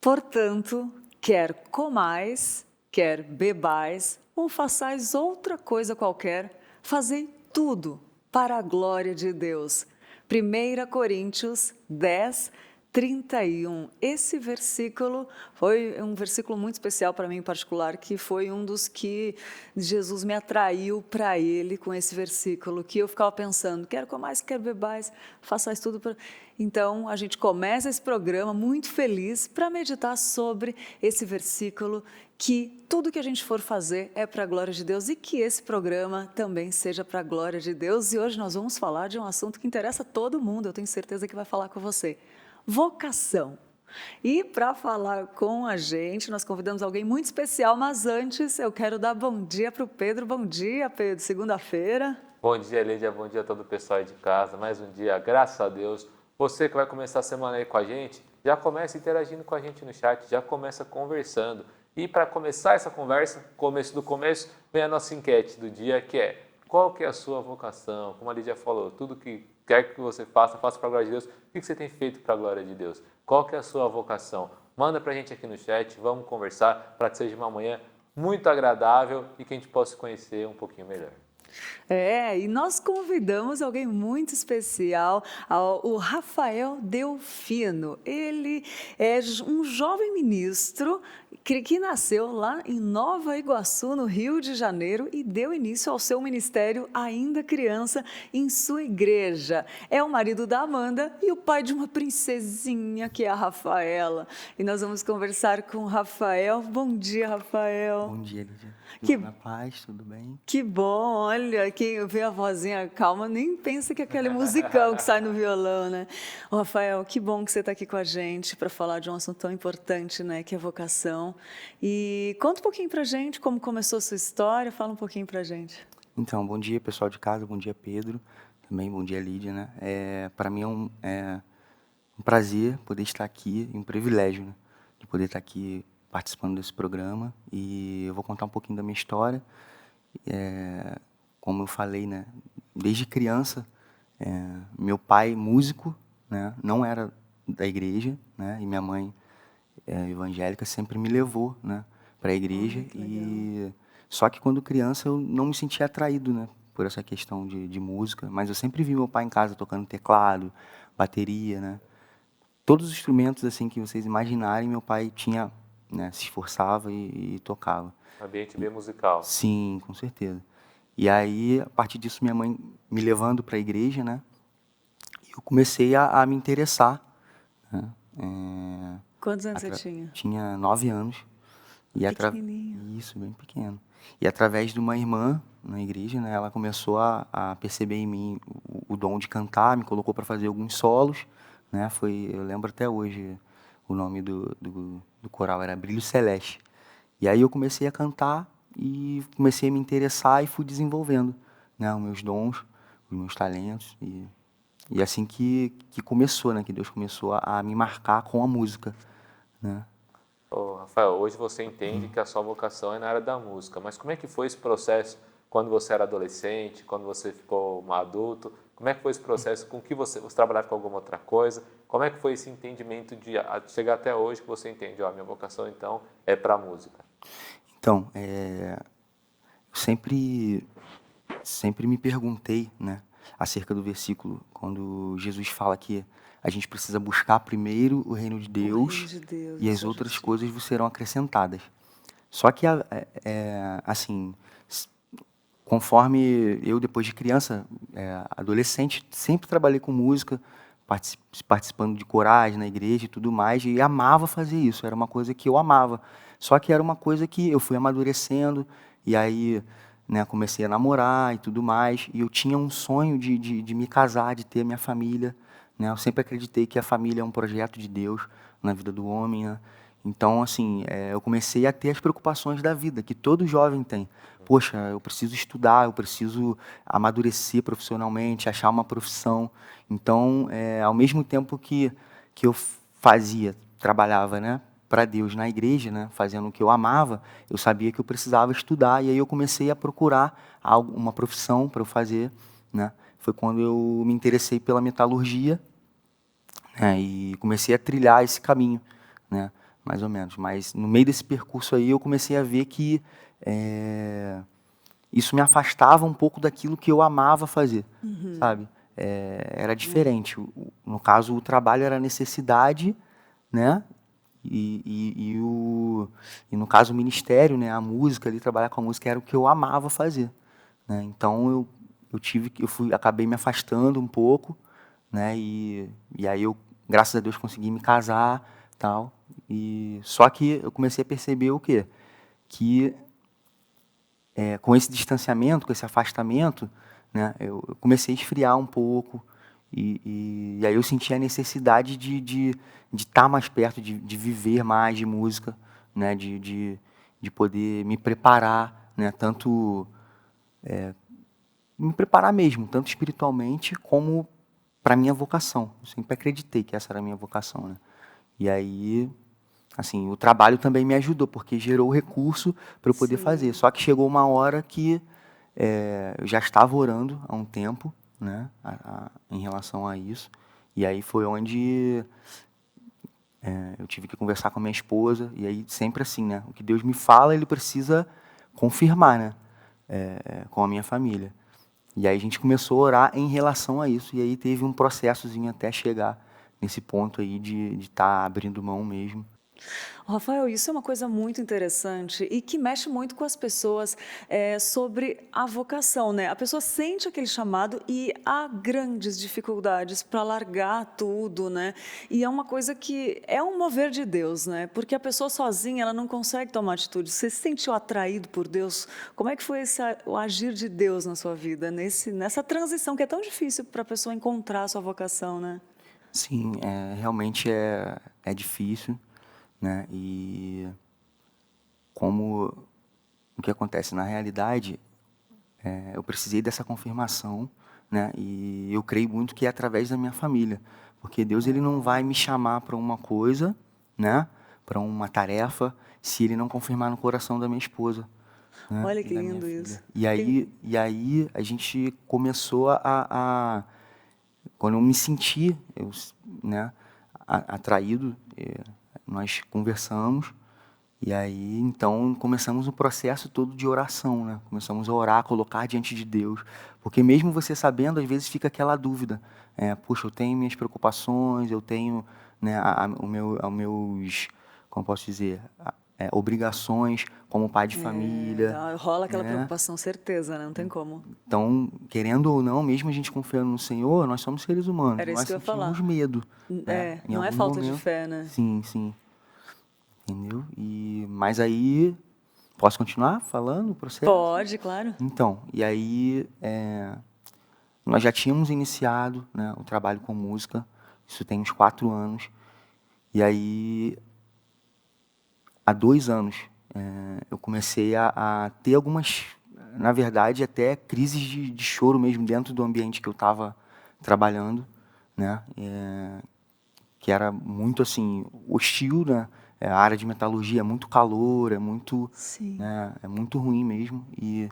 Portanto, quer comais, quer bebais, ou façais outra coisa qualquer, fazei tudo para a glória de Deus. 1 Coríntios 10, 31. Esse versículo foi um versículo muito especial para mim em particular, que foi um dos que Jesus me atraiu para ele com esse versículo, que eu ficava pensando, quer comais, quer bebais, façais tudo para... Então, a gente começa esse programa muito feliz para meditar sobre esse versículo, que tudo que a gente for fazer é para a glória de Deus e que esse programa também seja para a glória de Deus. E hoje nós vamos falar de um assunto que interessa a todo mundo, eu tenho certeza que vai falar com você. Vocação. E para falar com a gente, nós convidamos alguém muito especial, mas antes eu quero dar bom dia para o Pedro. Bom dia, Pedro, segunda-feira. Bom dia, Lídia, bom dia a todo o pessoal aí de casa, mais um dia, graças a Deus. Você que vai começar a semana aí com a gente, já começa interagindo com a gente no chat, já começa conversando. E para começar essa conversa, começo do começo, vem a nossa enquete do dia, que é: qual que é a sua vocação? Como a Lídia falou, tudo que quer que você faça, faça para a glória de Deus. O que você tem feito para a glória de Deus? Qual que é a sua vocação? Manda para a gente aqui no chat, vamos conversar para que seja uma manhã muito agradável e que a gente possa conhecer um pouquinho melhor. E nós convidamos alguém muito especial, o Rafael Delfino. Ele é um jovem ministro que nasceu lá em Nova Iguaçu, no Rio de Janeiro, e deu início ao seu ministério ainda criança em sua igreja. É o marido da Amanda e o pai de uma princesinha, que é a Rafaela. E nós vamos conversar com o Rafael. Bom dia, Rafael. Bom dia, Lídia. Na paz, tudo bem? Que bom, olha, quem vê a vozinha calma nem pensa que é aquele musicão que sai no violão, né? Ô, Rafael, que bom que você está aqui com a gente para falar de um assunto tão importante, né, que é vocação. E conta um pouquinho para a gente como começou a sua história, fala um pouquinho para a gente. Então, bom dia, pessoal de casa, bom dia, Pedro, também bom dia, Lídia, né? Para mim é um prazer poder estar aqui e um privilégio, né, de poder estar aqui participando desse programa, e eu vou contar um pouquinho da minha história. Como eu falei, né, desde criança, meu pai, músico, né, não era da igreja, né, e minha mãe, evangélica, sempre me levou, né, para a igreja. Só que quando criança eu não me sentia atraído, né, por essa questão de música, mas eu sempre vi meu pai em casa tocando teclado, bateria, né, todos os instrumentos assim que vocês imaginarem, meu pai tinha, né, se esforçava e tocava. Ambiente bem musical. Sim, com certeza. E aí, a partir disso, minha mãe me levando para a igreja, né, eu comecei a me interessar, né. Quantos anos você tinha? Tinha 9 anos. Pequenininho. Isso, bem pequeno. E através de uma irmã na igreja, né, ela começou a perceber em mim o dom de cantar, me colocou para fazer alguns solos, né, eu lembro até hoje, o nome do coral era Brilho Celeste. E aí eu comecei a cantar e comecei a me interessar e fui desenvolvendo, né, os meus dons, os meus talentos. E assim que começou, né, que Deus começou a me marcar com a música, né. Ô, Rafael, hoje você entende que a sua vocação é na área da música, mas como é que foi esse processo quando você era adolescente, quando você ficou um adulto? Como é que foi esse processo? Com que você trabalhava com alguma outra coisa? Como é que foi esse entendimento de chegar até hoje que você entende, minha vocação então é para a música? Então, eu sempre me perguntei, né, acerca do versículo, quando Jesus fala que a gente precisa buscar primeiro o reino de Deus, e as outras coisas vos serão acrescentadas. Só que, assim, conforme eu, depois de criança, adolescente, sempre trabalhei com música, participando de corais na igreja e tudo mais, e amava fazer isso, era uma coisa que eu amava. Só que era uma coisa que eu fui amadurecendo, e aí, né, comecei a namorar e tudo mais, e eu tinha um sonho de me casar, de ter minha família, né? Eu sempre acreditei que a família é um projeto de Deus na vida do homem, né? Então, assim, eu comecei a ter as preocupações da vida, que todo jovem tem. Poxa, eu preciso estudar, eu preciso amadurecer profissionalmente, achar uma profissão. Então, ao mesmo tempo que eu trabalhava, né, para Deus na igreja, né, fazendo o que eu amava, eu sabia que eu precisava estudar, e aí eu comecei a procurar uma profissão para eu fazer, né. Foi quando eu me interessei pela metalurgia, né, e comecei a trilhar esse caminho, né. mais ou menos. Mas no meio desse percurso aí eu comecei a ver que isso me afastava um pouco daquilo que eu amava fazer, sabe? Era diferente. No caso, o trabalho era necessidade, né? E no caso, o ministério, né? A música ali, trabalhar com a música era o que eu amava fazer, né? Então acabei me afastando um pouco, né? E aí eu, graças a Deus, consegui me casar, tal. E só que eu comecei a perceber o quê? Que com esse distanciamento, com esse afastamento, né, eu comecei a esfriar um pouco e aí eu senti a necessidade de estar mais perto, de viver mais de música, né, de poder me preparar, né, tanto me preparar mesmo, tanto espiritualmente como para a minha vocação. Eu sempre acreditei que essa era a minha vocação, né? E aí, assim, o trabalho também me ajudou, porque gerou recurso para eu poder fazer. Sim. Só que chegou uma hora que eu já estava orando há um tempo, né, em relação a isso. E aí foi onde eu tive que conversar com a minha esposa. E aí sempre assim, né, o que Deus me fala, Ele precisa confirmar, né, com a minha família. E aí a gente começou a orar em relação a isso. E aí teve um processozinho até chegar nesse ponto aí de estar abrindo mão mesmo. Rafael, isso é uma coisa muito interessante e que mexe muito com as pessoas sobre a vocação, né? A pessoa sente aquele chamado e há grandes dificuldades para largar tudo, né? E é uma coisa que é um mover de Deus, né? Porque a pessoa sozinha, ela não consegue tomar atitude. Você se sentiu atraído por Deus? Como é que foi o agir de Deus na sua vida, nessa transição que é tão difícil para a pessoa encontrar a sua vocação, né? Sim, realmente é difícil, né? E como o que acontece na realidade, eu precisei dessa confirmação, né? E eu creio muito que é através da minha família, porque Deus ele não vai me chamar para uma coisa, né? Para uma tarefa, se Ele não confirmar no coração da minha esposa, né? Olha E que da minha lindo filha. isso. E aí a gente começou quando eu me senti, né? Atraído, nós conversamos. E aí, então, começamos o processo todo de oração, né? Começamos a orar, colocar diante de Deus. Porque mesmo você sabendo, às vezes fica aquela dúvida. Puxa, eu tenho minhas preocupações, eu tenho, né, como posso dizer, obrigações como pai de família, Rola aquela né? preocupação, certeza, né? Não tem como. Então, querendo ou não, mesmo a gente confiando no Senhor, nós somos seres humanos, Era isso nós que eu ia sentimos falar. medo, né? Em Não é alguns falta de momentos. fé, né? Sim, sim. Entendeu? Mas aí, posso continuar falando o processo? Pode, claro. Então, e aí nós já tínhamos iniciado, né, o trabalho com música, isso tem uns 4 anos, e aí há 2 anos eu comecei a ter algumas, na verdade, até crises de choro mesmo dentro do ambiente que eu estava trabalhando, né, que era muito assim hostil, né? A área de metalurgia é muito calor, Sim. né, é muito ruim mesmo. E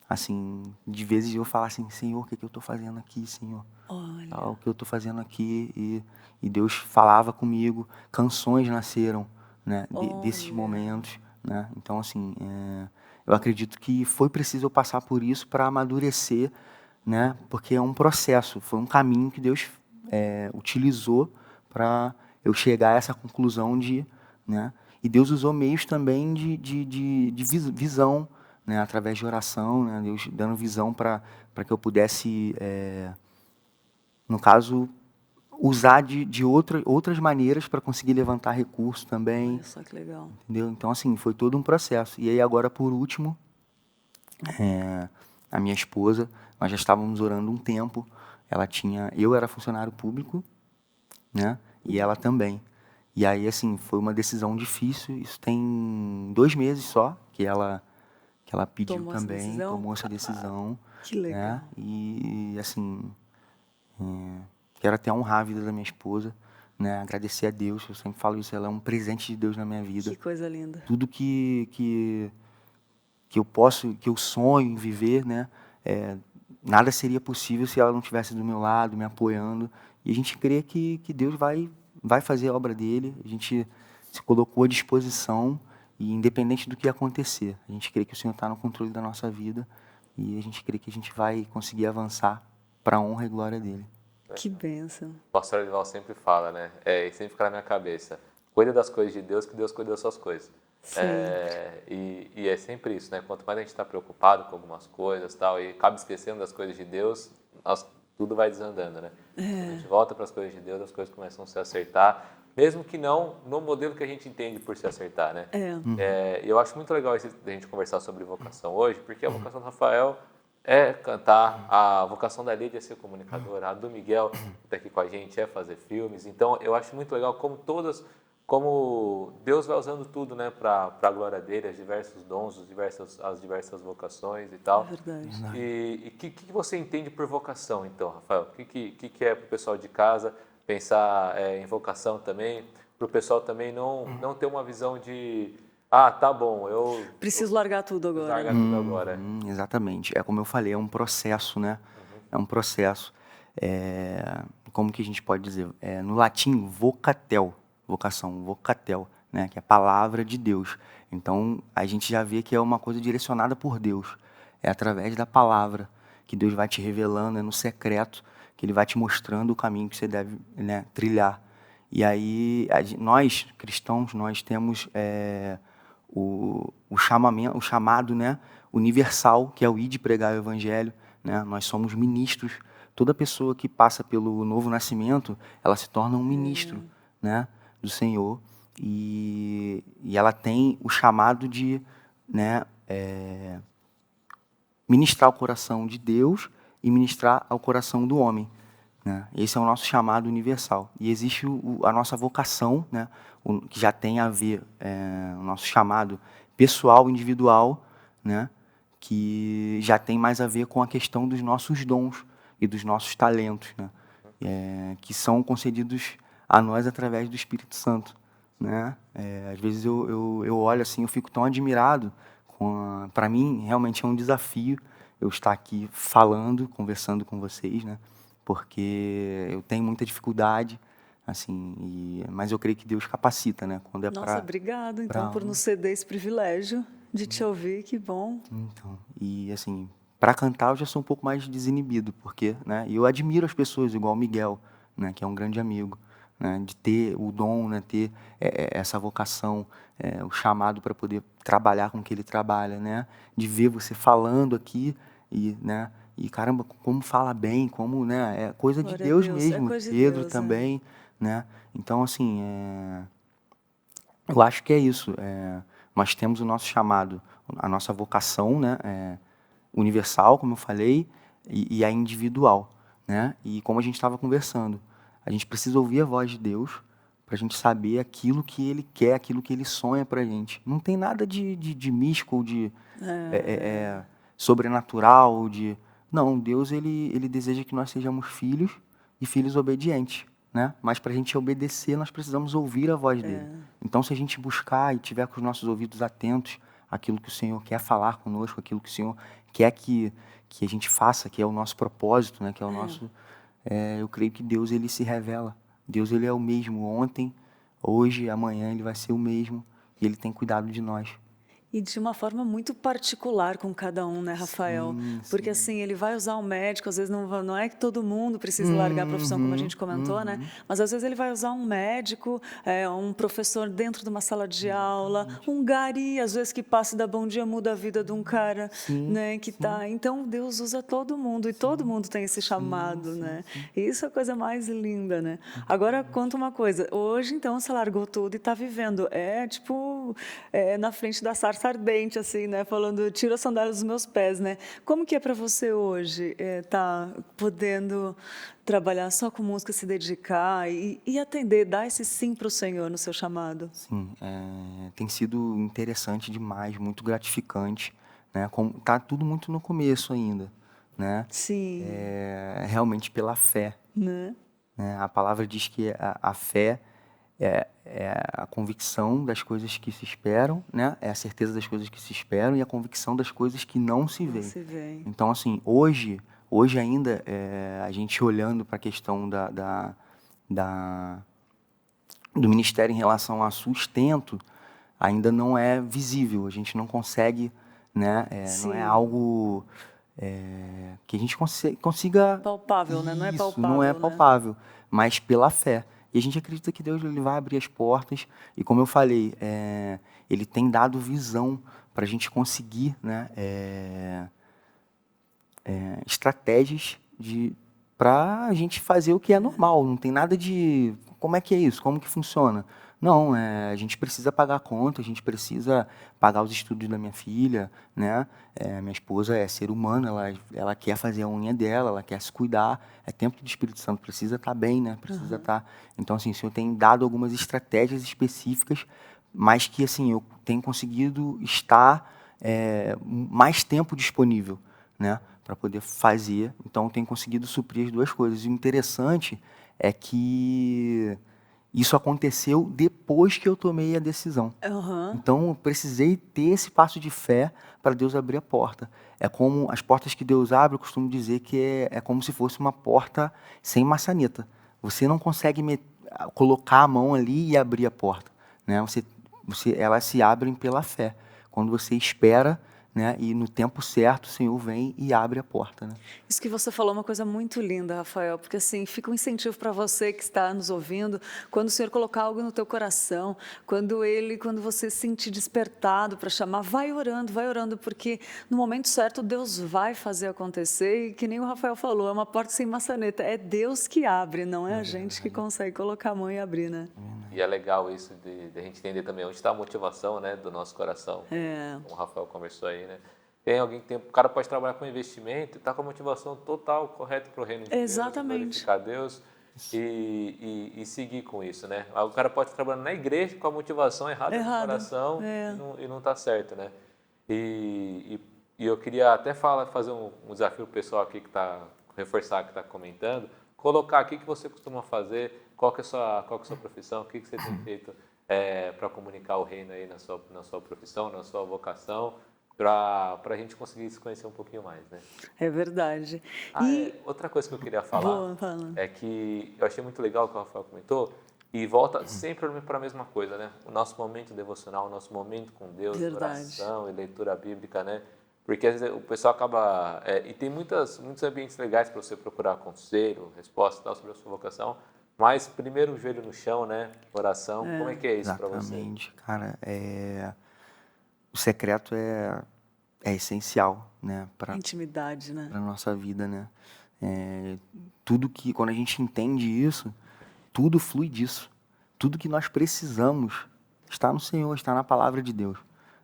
assim, de vezes eu falo assim, Senhor, o que eu estou fazendo aqui, Senhor? Olha, O que eu estou fazendo aqui? E Deus falava comigo, canções nasceram, né, desses olha. momentos, né? Então assim, eu acredito que foi preciso eu passar por isso para amadurecer, né? Porque é um processo, foi um caminho que Deus utilizou para eu chegar a essa conclusão né? E Deus usou meios também de visão, né? Através de oração, né? Deus dando visão para que eu pudesse, no caso, usar de outras maneiras para conseguir levantar recursos também, Olha só que legal. entendeu? Então, assim, foi todo um processo. E aí agora, por último, a minha esposa, nós já estávamos orando um tempo, eu era funcionário público, né? E ela também. E aí, assim, foi uma decisão difícil. Isso tem 2 meses só que ela pediu Tomou essa também, decisão? tomou essa decisão, Que né? legal. E assim, quero até honrar a vida da minha esposa, né? Agradecer a Deus. Eu sempre falo isso. Ela é um presente de Deus na minha Que vida. coisa linda. Tudo que eu sonho em viver, né? Nada seria possível se ela não estivesse do meu lado, me apoiando. E a gente crê que Deus vai fazer a obra dele. A gente se colocou à disposição e independente do que acontecer, a gente crê que o Senhor está no controle da nossa vida e a gente crê que a gente vai conseguir avançar para a honra e glória dele. Que bênção. O pastor Elival sempre fala, né? E sempre fica na minha cabeça. Cuida das coisas de Deus, que Deus cuida das suas coisas. Sim. E é sempre isso, né? Quanto mais a gente está preocupado com algumas coisas tal, e acaba esquecendo das coisas de Deus, tudo vai desandando, né? Quando a gente volta para as coisas de Deus, as coisas começam a se acertar, mesmo que não no modelo que a gente entende por se acertar, né? E eu acho muito legal a gente conversar sobre vocação hoje, porque a vocação do Rafael é cantar, a vocação da Lídia é ser comunicadora, a do Miguel, que está aqui com a gente, é fazer filmes. Então, eu acho muito legal como Deus vai usando tudo, né, para a glória dele, os diversos dons, as diversas vocações e tal. É verdade. E o que você entende por vocação, então, Rafael? O que é para o pessoal de casa pensar em vocação também, para o pessoal também não ter uma visão de tá bom, eu Preciso largar tudo agora. largar tudo agora. Exatamente. É como eu falei, é um processo, né? É um processo. Como que a gente pode dizer? No latim, vocatel, vocação, vocatel, né? Que é a palavra de Deus. Então, a gente já vê que é uma coisa direcionada por Deus. É através da palavra que Deus vai te revelando, é no secreto que Ele vai te mostrando o caminho que você deve, né, trilhar. E aí, nós, cristãos, nós temos o chamado, né, universal, que é o ir de pregar o evangelho, né? Nós somos ministros. Toda pessoa que passa pelo novo nascimento, ela se torna um ministro, né, do Senhor, e ela tem o chamado de, né, ministrar o coração de Deus e ministrar ao coração do homem, né? Esse é o nosso chamado universal. E existe a nossa vocação, né, que já tem a ver, o nosso chamado pessoal, individual, né, que já tem mais a ver com a questão dos nossos dons e dos nossos talentos, né, que são concedidos a nós através do Espírito Santo, né? Às vezes eu olho assim, eu fico tão admirado. Para mim, realmente é um desafio eu estar aqui falando, conversando com vocês, né? Porque eu tenho muita dificuldade, assim, mas eu creio que Deus capacita, né? Quando é Nossa, obrigado, então, por nos ceder esse privilégio de te ouvir, que bom. Então, e assim, para cantar eu já sou um pouco mais desinibido, porque, né? E eu admiro as pessoas, igual o Miguel, né? Que é um grande amigo, né? De ter o dom, né? Ter essa vocação, o chamado para poder trabalhar com o que ele trabalha, né? De ver você falando aqui e, né? E caramba, como fala bem, como, né? É coisa de Glória a Deus Deus, mesmo. coisa de Pedro Deus, também, né? Então, assim, eu acho que é isso. Nós temos o nosso chamado, a nossa vocação, né? Universal, como eu falei, e a individual, né? E como a gente estava conversando, a gente precisa ouvir a voz de Deus para a gente saber aquilo que Ele quer, aquilo que Ele sonha para a gente. Não tem nada de místico ou de sobrenatural, ou de... Não, Deus ele deseja que nós sejamos filhos e filhos obedientes, né? Mas para a gente obedecer, nós precisamos ouvir a voz dele. Então, se a gente buscar e tiver com os nossos ouvidos atentos àquilo que o Senhor quer falar conosco, aquilo que o Senhor quer que a gente faça, que é o nosso propósito, né? Que é o nosso... eu creio que Deus ele se revela. Deus ele é o mesmo ontem, hoje, amanhã ele vai ser o mesmo e ele tem cuidado de nós. E de uma forma muito particular com cada um, né, Rafael? Porque assim, ele vai usar um médico, às vezes não é que todo mundo precisa largar a profissão, como a gente comentou, né? Mas às vezes ele vai usar um médico, um professor dentro de uma sala de aula, um gari, às vezes que passa e dá bom dia, muda a vida de um cara, né, que tá... Então, Deus usa todo mundo e todo mundo tem esse chamado, né? E isso é a coisa mais linda, né? Agora, conta uma coisa. Hoje, então, você largou tudo e está vivendo. Na frente da sarça ardente, assim, né? Falando, tira a sandália dos meus pés, né? Como que é para você hoje tá podendo trabalhar só com música, se dedicar e atender, dar esse sim para o Senhor no seu chamado? Sim, tem sido interessante demais, muito gratificante, né? Tá tudo muito no começo ainda, né? Sim. Realmente pela fé, Né? né? A palavra diz que a fé é a convicção das coisas que se esperam, né? É a certeza das coisas que se esperam e a convicção das coisas que não se veem. Se vê. Então, assim, hoje ainda, a gente olhando para a questão do ministério em relação a sustento ainda não é visível. A gente não consegue, né? Não é Sim. algo que a gente consiga. Palpável, né? Não é Isso, não é palpável, né? palpável, mas pela fé. E a gente acredita que Deus ele vai abrir as portas. E como eu falei, Ele tem dado visão para a gente conseguir, né? Estratégias para a gente fazer o que é normal. Não tem nada de como é que é isso, como que funciona. Não, a gente precisa pagar a conta, a gente precisa pagar os estudos da minha filha, né? Minha esposa é ser humana, ela quer fazer a unha dela, ela quer se cuidar. É templo do Espírito Santo, precisa estar bem, né? Precisa estar. Então, assim, o Senhor tem dado algumas estratégias específicas, mas que, assim, eu tenho conseguido estar mais tempo disponível, né, para poder fazer. Então, eu tenho conseguido suprir as duas coisas. E o interessante é que isso aconteceu depois que eu tomei a decisão. Aham. Então, eu precisei ter esse passo de fé para Deus abrir a porta. É como as portas que Deus abre, eu costumo dizer que é como se fosse uma porta sem maçaneta. Você não consegue colocar a mão ali e abrir a porta, né? Elas se abrem pela fé. Quando você espera, né, e no tempo certo o Senhor vem e abre a porta, né? Isso que você falou é uma coisa muito linda, Rafael, porque assim, fica um incentivo para você que está nos ouvindo, quando o Senhor colocar algo no teu coração, quando você se sentir despertado para chamar, vai orando, porque no momento certo Deus vai fazer acontecer e que nem o Rafael falou, é uma porta sem maçaneta, é Deus que abre, não é a gente que consegue colocar a mão e abrir, né? E é legal isso de a gente entender também onde está a motivação, né, do nosso coração, como o Rafael conversou aí, né? Tem alguém que tem, o cara pode trabalhar com investimento e está com a motivação total correta para o reino de Deus, Exatamente. glorificar Deus e seguir com isso, né? O cara pode estar trabalhando na igreja com a motivação errada no coração e não está certo, né? E eu queria até fazer um desafio pro pessoal aqui que está, reforçar que está comentando, colocar aqui o que você costuma fazer, qual que é a sua profissão, o que você tem feito para comunicar o reino aí na sua profissão, na sua vocação, para a gente conseguir se conhecer um pouquinho mais, né? É verdade. Outra coisa que eu queria falar Boa, fala. é que eu achei muito legal o que o Rafael comentou e volta sempre para a mesma coisa, né? O nosso momento devocional, o nosso momento com Deus, Verdade. oração e leitura bíblica, né? Porque às vezes o pessoal acaba... e tem muitos ambientes legais para você procurar conselho, resposta e tal sobre a sua vocação, mas primeiro o joelho no chão, né? Oração. Como é que é isso para você? Exatamente, cara. O secreto é essencial, né, para Intimidade, né? a nossa vida, né? Tudo que, quando a gente entende isso, tudo flui disso. Tudo que nós precisamos está no Senhor, está na palavra de Deus,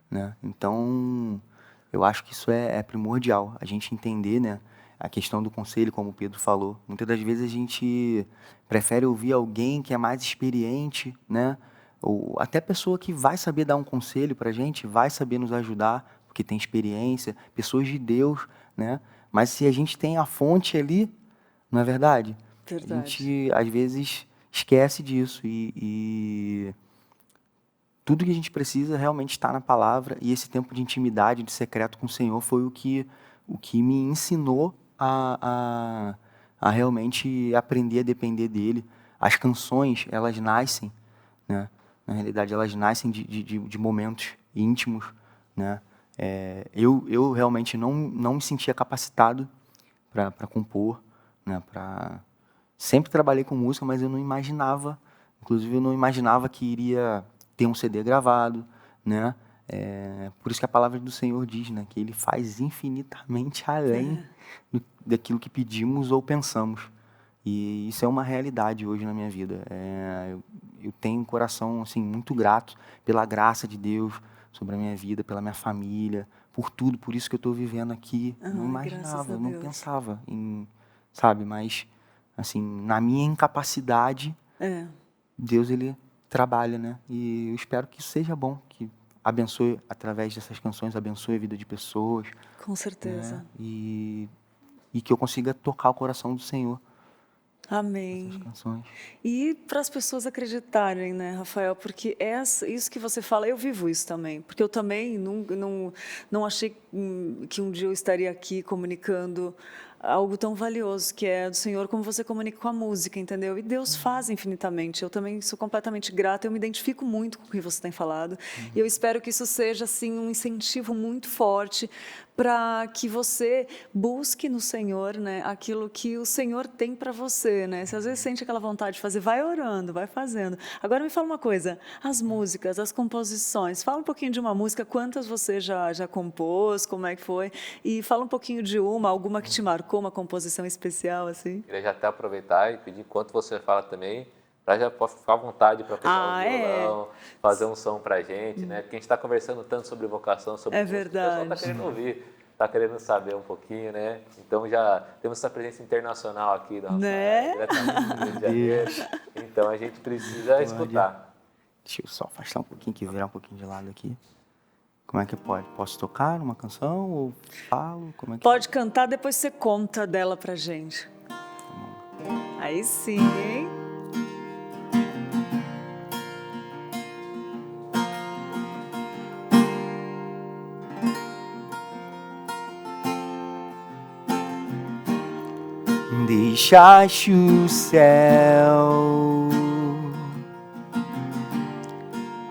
né? Então, eu acho que isso é primordial, a gente entender, né, a questão do conselho, como o Pedro falou. Muitas das vezes a gente prefere ouvir alguém que é mais experiente, né? Ou até pessoa que vai saber dar um conselho para a gente, vai saber nos ajudar, porque tem experiência, pessoas de Deus, né? Mas se a gente tem a fonte ali, não é verdade? Verdade. A gente, às vezes, esquece disso e tudo que a gente precisa realmente está na palavra, e esse tempo de intimidade, de secreto com o Senhor foi o que me ensinou a realmente aprender a depender dele. As canções, elas nascem, né? Na realidade, elas nascem de momentos íntimos, né? Eu realmente não me sentia capacitado para compor, né? Sempre trabalhei com música, mas eu não imaginava, inclusive eu não imaginava que iria ter um CD gravado, né? Por isso que a palavra do Senhor diz, né, que Ele faz infinitamente além daquilo que pedimos ou pensamos. E isso é uma realidade hoje na minha vida. Eu tenho um coração assim muito grato pela graça de Deus sobre a minha vida, pela minha família, por tudo, por isso que eu estou vivendo aqui. Não Graças imaginava, a eu não Deus. pensava em, sabe? Mas assim, na minha incapacidade, Deus ele trabalha, né? E eu espero que isso seja bom, que abençoe através dessas canções, abençoe a vida de pessoas, Com certeza. né? E que eu consiga tocar o coração do Senhor nessas Amém. canções. E para as pessoas acreditarem, né, Rafael? Porque isso que você fala, eu vivo isso também. Porque eu também não achei que um dia eu estaria aqui comunicando algo tão valioso que é do Senhor, como você comunica com a música, entendeu? E Deus faz infinitamente. Eu também sou completamente grata, eu me identifico muito com o que você tem falado. E eu espero que isso seja assim um incentivo muito forte para que você busque no Senhor, né, aquilo que o Senhor tem para você, né? Se às vezes sente aquela vontade de fazer, vai orando, vai fazendo. Agora me fala uma coisa, as músicas, as composições. Fala um pouquinho de uma música, quantas você já compôs, como é que foi? E fala um pouquinho de alguma que te marcou, uma composição especial assim. Queria já até aproveitar e pedir, enquanto você fala também, para já pode ficar à vontade para pegar o Ah, é? violão, fazer um som para a gente, né? Porque a gente está conversando tanto sobre vocação, sobre É música, o pessoal está verdade. querendo ouvir, está querendo saber um pouquinho, né? Então já temos essa presença internacional aqui do Rafael, Né? diretamente do Rio de Janeiro. Então a gente precisa escutar. Deixa eu só afastar um pouquinho aqui, virar um pouquinho de lado aqui. Como é que pode? Posso tocar uma canção ou falo? Como é que... Pode cantar, depois você conta dela pra gente. Aí sim, hein? Deixaste o céu,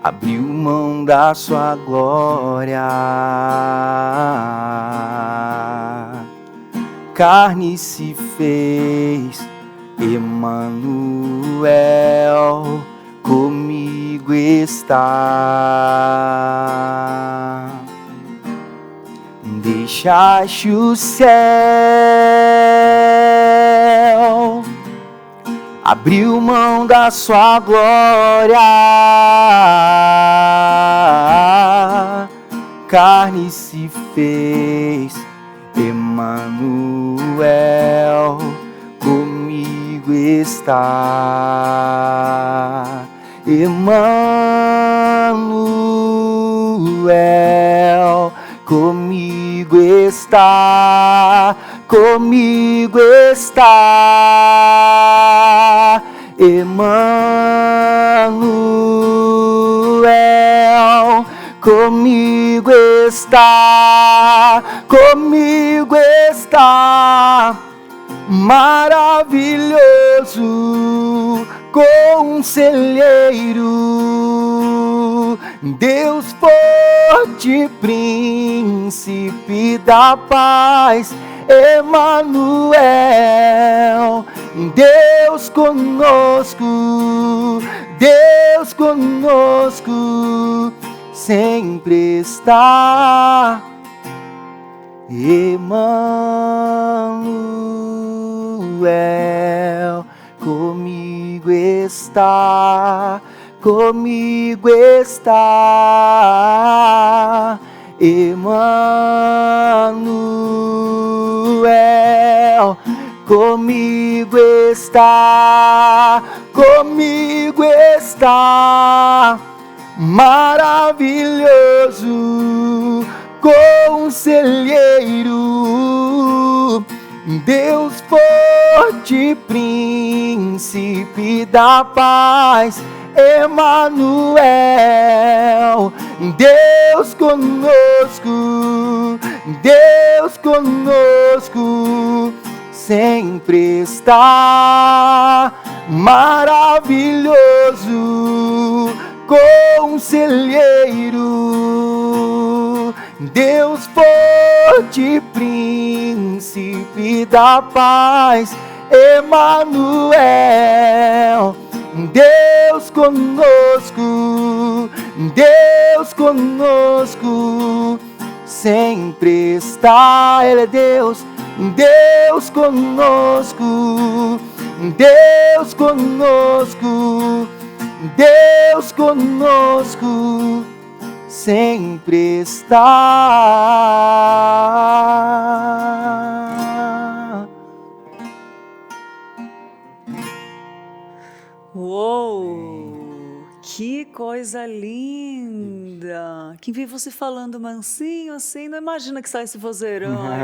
abriu mão da sua glória, carne se fez, Emanuel, comigo está. Deixaste o céu, abriu mão da sua glória, carne se fez, Emanuel, comigo está. Emanuel, comigo está, comigo está. Emanuel, comigo está, comigo está. Maravilhoso conselheiro, Deus forte, príncipe da paz, Emanuel, Deus conosco, Deus conosco, sempre está. Emanuel, comigo está, comigo está. Emanuel, comigo está, comigo está. Maravilhoso conselheiro, Deus forte, príncipe da paz, Emanuel, Deus conosco, Deus conosco, sempre está. Maravilhoso conselheiro, Deus forte, príncipe da paz, Emanuel, Deus conosco, Deus conosco, sempre está. Ele é Deus, Deus conosco, Deus conosco, Deus conosco, sempre está. Uou! Que coisa linda! Quem vê você falando mansinho assim, não imagina que sai esse vozeirão aí.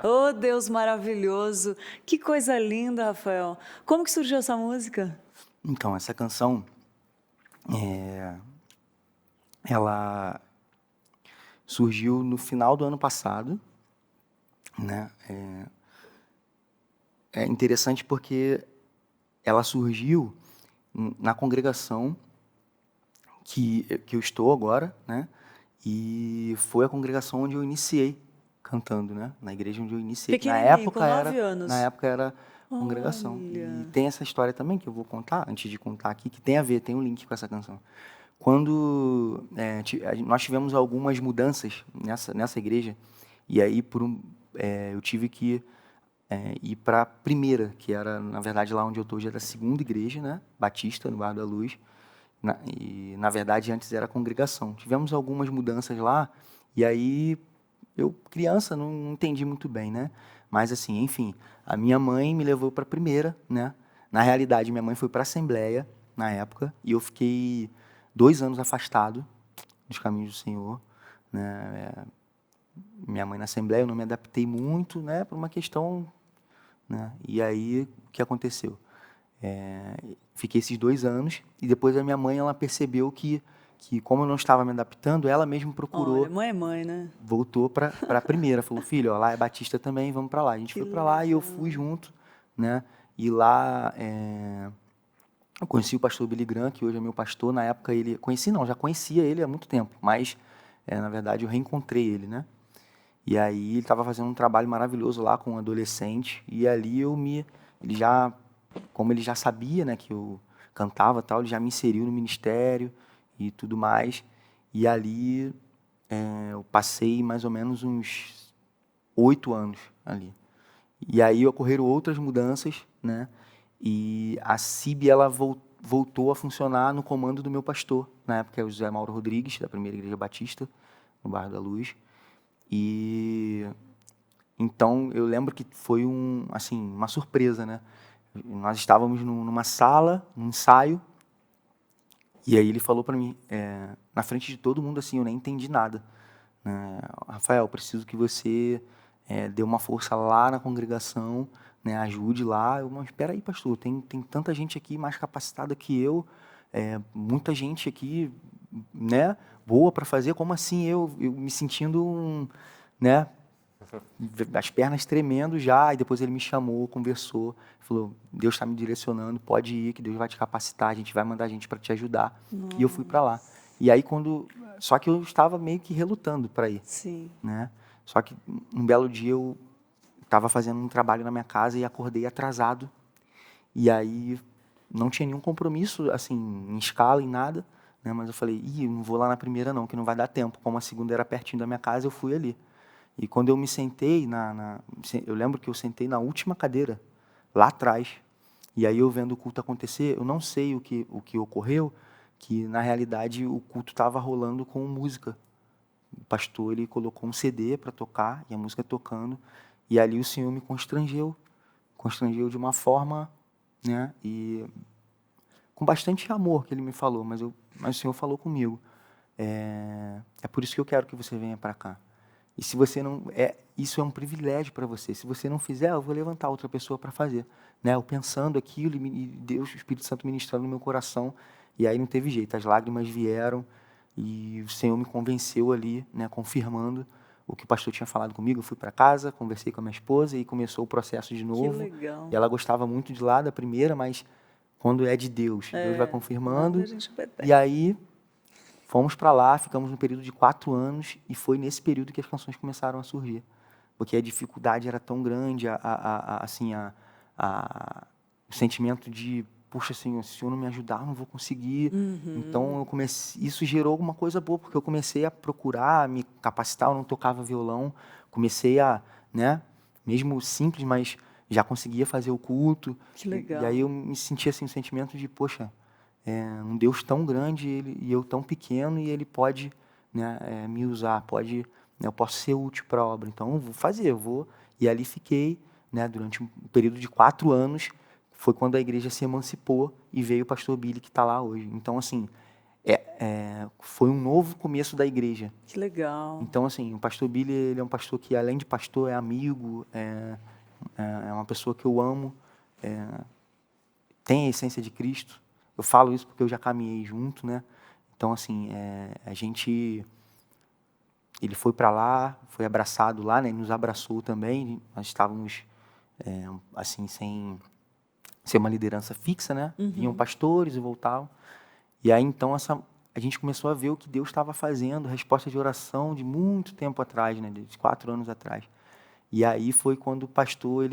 Oh, Deus maravilhoso! Que coisa linda, Rafael! Como que surgiu essa música? Então, essa canção, ela surgiu no final do ano passado, né? é interessante porque ela surgiu na congregação que eu estou agora, né? E foi a congregação onde eu iniciei cantando, né? Na igreja onde eu iniciei. Pequenininho, com 9 Na anos. época era congregação. E Olha. tem essa história também que eu vou contar, antes de contar aqui, que tem a ver, tem um link com essa canção. Quando nós tivemos algumas mudanças nessa igreja, e aí eu tive que ir para a primeira, que era, na verdade, lá onde eu estou, já era a segunda igreja, né? Batista, no Bairro da Luz. E, na verdade, antes era congregação. Tivemos algumas mudanças lá, e aí eu, criança, não entendi muito bem, né? Mas, assim, enfim, a minha mãe me levou para a primeira, né? Na realidade, minha mãe foi para a Assembleia, na época, e eu fiquei 2 anos afastado dos caminhos do Senhor, né? Minha mãe na Assembleia, eu não me adaptei muito, né? Por uma questão, né? E aí, o que aconteceu? Fiquei esses 2 anos e depois a minha mãe ela percebeu que como eu não estava me adaptando, ela mesma Olha, procurou, mãe é mãe, né? voltou para a primeira, falou: filho, ó, lá é Batista também, vamos para lá. A gente Que foi para lá e eu fui junto, né? E lá eu conheci o pastor Billy Graham, que hoje é meu pastor. Na época ele conheci não, já conhecia ele há muito tempo, mas na verdade eu reencontrei ele, né? E aí ele estava fazendo um trabalho maravilhoso lá com um adolescente e ali ele já, como ele já sabia, né, que eu cantava e tal, ele já me inseriu no ministério e tudo mais. E ali eu passei mais ou menos uns 8 anos ali. E aí ocorreram outras mudanças, né? E a CIB ela voltou a funcionar no comando do meu pastor, na época é o José Mauro Rodrigues, da Primeira Igreja Batista, no Bairro da Luz. E então eu lembro que foi uma surpresa, né? Nós estávamos numa sala, num ensaio, e aí ele falou para mim, na frente de todo mundo, assim, eu nem entendi nada, né? Rafael, preciso que você dê uma força lá na congregação, né? Ajude lá. Mas espera aí, pastor, tem tanta gente aqui mais capacitada que eu, muita gente aqui, né? Boa para fazer. Como assim eu me sentindo né? As pernas tremendo já, e depois ele me chamou, conversou, falou: Deus está me direcionando, pode ir, que Deus vai te capacitar, a gente vai mandar gente para te ajudar. E eu fui para lá. E aí só que eu estava meio que relutando para ir, Sim. né? Só que um belo dia eu estava fazendo um trabalho na minha casa e acordei atrasado. E aí não tinha nenhum compromisso assim em escala, em nada, né? Mas eu falei: eu não vou lá na primeira não, que não vai dar tempo. Como a segunda era pertinho da minha casa, eu fui ali. E quando eu me sentei, eu lembro que eu sentei na última cadeira, lá atrás. E aí eu vendo o culto acontecer, eu não sei o que ocorreu, que na realidade o culto estava rolando com música. O pastor ele colocou um CD para tocar, e a música tocando, e ali o Senhor me constrangeu de uma forma, né, e com bastante amor que ele me falou, mas o Senhor falou comigo. É por isso que eu quero que você venha para cá. E se você não isso é um privilégio para você. Se você não fizer, eu vou levantar outra pessoa para fazer, né? Eu pensando aquilo e Deus, o Espírito Santo ministrando no meu coração, e aí não teve jeito. As lágrimas vieram e o Senhor me convenceu ali, né? Confirmando o que o pastor tinha falado comigo. Eu fui para casa, conversei com a minha esposa e começou o processo de Que novo. legal. E ela gostava muito de lá da primeira, mas quando é de Deus, Deus vai Nada confirmando. a gente obedece. E aí fomos para lá, ficamos um período de 4 anos e foi nesse período que as canções começaram a surgir, porque a dificuldade era tão grande, o sentimento de, puxa, Senhor, se o Senhor não me ajudar, eu não vou conseguir. Então eu comecei, isso gerou alguma coisa boa, porque eu comecei a procurar, a me capacitar. Eu não tocava violão, comecei né, mesmo simples, mas já conseguia fazer o culto. Que E legal. aí eu me sentia assim, um sentimento de, poxa, um Deus tão grande e eu tão pequeno, e Ele pode, né, me usar, né, eu posso ser útil para a obra. Então, eu vou fazer, eu vou. E ali fiquei, né, durante um período de 4 anos. Foi quando a igreja se emancipou e veio o pastor Billy, que está lá hoje. Então, assim, foi um novo começo da igreja. Que legal. Então, assim, o pastor Billy, ele é um pastor que, além de pastor, é amigo, é uma pessoa que eu amo, tem a essência de Cristo. Eu falo isso porque eu já caminhei junto, né? Então, assim, ele foi para lá, foi abraçado lá, né? Ele nos abraçou também. Nós estávamos assim, sem ser uma liderança fixa, né? Iam pastores e voltavam. E aí, então, a gente começou a ver o que Deus estava fazendo, resposta de oração de muito tempo atrás, né? De 4 anos atrás. E aí foi quando o pastor,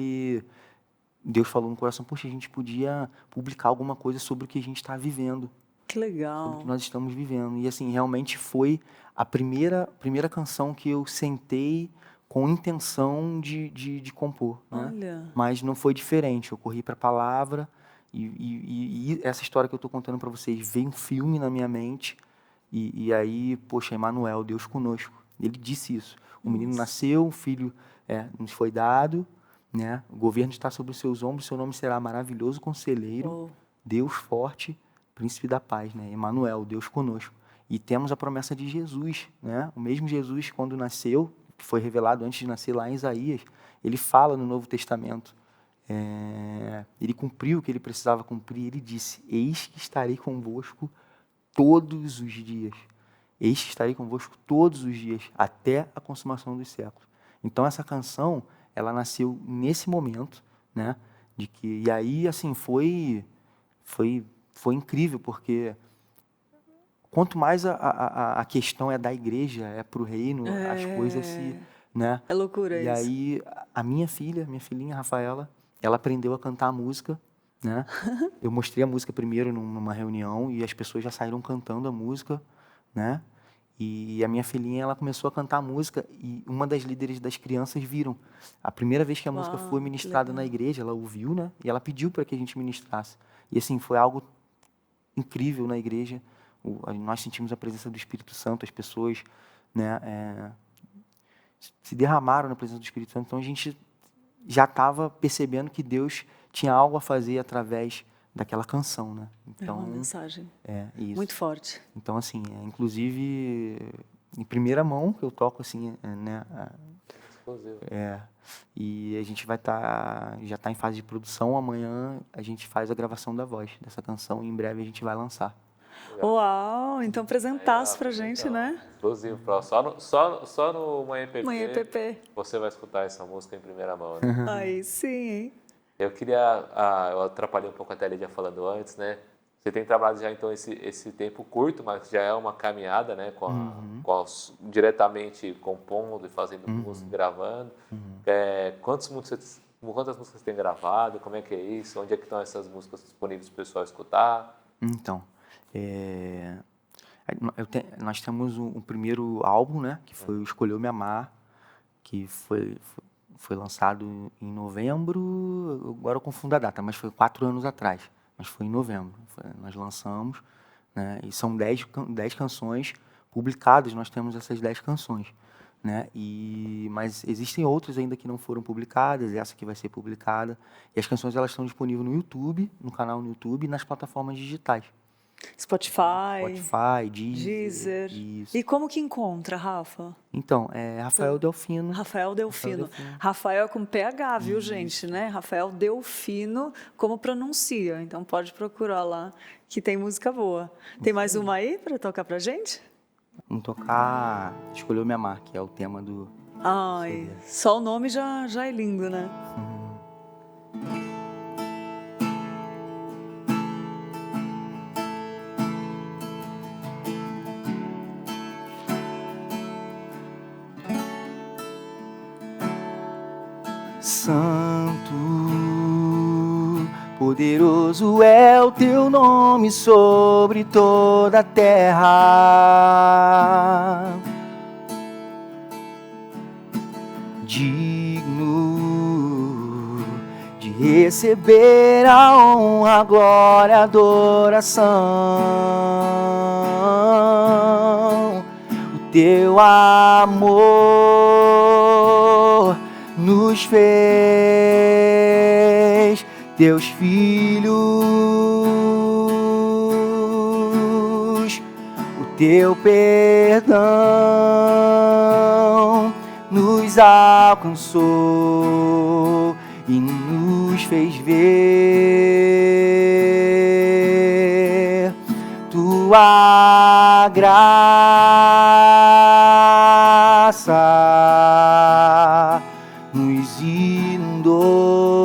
Deus falou no coração, poxa, a gente podia publicar alguma coisa sobre o que a gente está vivendo, Que sobre o legal. que nós estamos vivendo. E assim, realmente foi a primeira canção que eu sentei com intenção de compor, né? Olha. Mas não foi diferente, eu corri para a palavra e essa história que eu estou contando para vocês, veio um filme na minha mente e aí, poxa, Emanuel, Deus conosco. Ele disse isso. O menino nasceu, um filho nos foi dado, né? O governo está sobre os seus ombros, seu nome será maravilhoso conselheiro, Oh. Deus forte, príncipe da paz, né? Emanuel, Deus conosco. E temos a promessa de Jesus, né? O mesmo Jesus, quando nasceu, que foi revelado antes de nascer lá em Isaías, ele fala no Novo Testamento, ele cumpriu o que ele precisava cumprir, ele disse, eis que estarei convosco todos os dias. Eis que estarei convosco todos os dias, até a consumação dos séculos. Então, essa canção, ela nasceu nesse momento, né? E aí, assim, foi incrível, porque quanto mais a questão é da igreja, é para o reino, as coisas se... né? É loucura E isso. aí, minha filhinha, Rafaela, ela aprendeu a cantar música, né? Eu mostrei a música primeiro numa reunião e as pessoas já saíram cantando a música, né? E a minha filhinha, ela começou a cantar a música e uma das líderes das crianças viram. A primeira vez que a música foi que ministrada na igreja, ela ouviu, né? E ela pediu para que a gente ministrasse. E assim, foi algo incrível na igreja. Nós sentimos a presença do Espírito Santo, as pessoas, né, se derramaram na presença do Espírito Santo. Então a gente já estava percebendo que Deus tinha algo a fazer através daquela canção, né? Então, é uma mensagem isso. muito forte. Então, assim, inclusive, em primeira mão que eu toco, assim, né? Exclusivo. E a gente já está em fase de produção. Amanhã a gente faz a gravação da voz dessa canção e em breve a gente vai lançar. Uau, então apresentasse pra gente, né? Exclusivo, só no Manhã PP, Manhã PP. você vai escutar essa música em primeira mão, né? Aí sim, hein? Eu eu atrapalhei um pouco a Thalia já falando antes, né? Você tem trabalhado já então esse tempo curto, mas já é uma caminhada, né? Diretamente compondo e fazendo música, gravando. Quantas músicas você tem gravado? Como é que é isso? Onde é que estão essas músicas disponíveis para o pessoal escutar? Então, nós temos um primeiro álbum, né? Que foi o Escolheu Me Amar, que foi lançado em novembro, agora eu confundo a data, mas foi 4 anos atrás, mas foi em novembro. Nós lançamos, né, e são 10 canções publicadas, nós temos essas 10 canções. Né, mas existem outras ainda que não foram publicadas, essa que vai ser publicada, e as canções elas estão disponíveis no YouTube, no canal no YouTube e nas plataformas digitais. Spotify, Deezer. Isso. E como que encontra, Rafa? Então, Rafael Delfino. Rafael Delfino. Rafael com PH, viu, gente, né? Rafael Delfino, como pronuncia. Então pode procurar lá, que tem música boa. Tem mais uma aí para tocar pra gente? Vamos tocar Escolheu Me Amar, que é o tema do... Ai, só o nome já é lindo, né? Santo, poderoso é o teu nome sobre toda a terra. Digno de receber a honra, a glória, a adoração. O teu amor nos fez teus filhos, o teu perdão nos alcançou e nos fez ver tua graça nos inundou.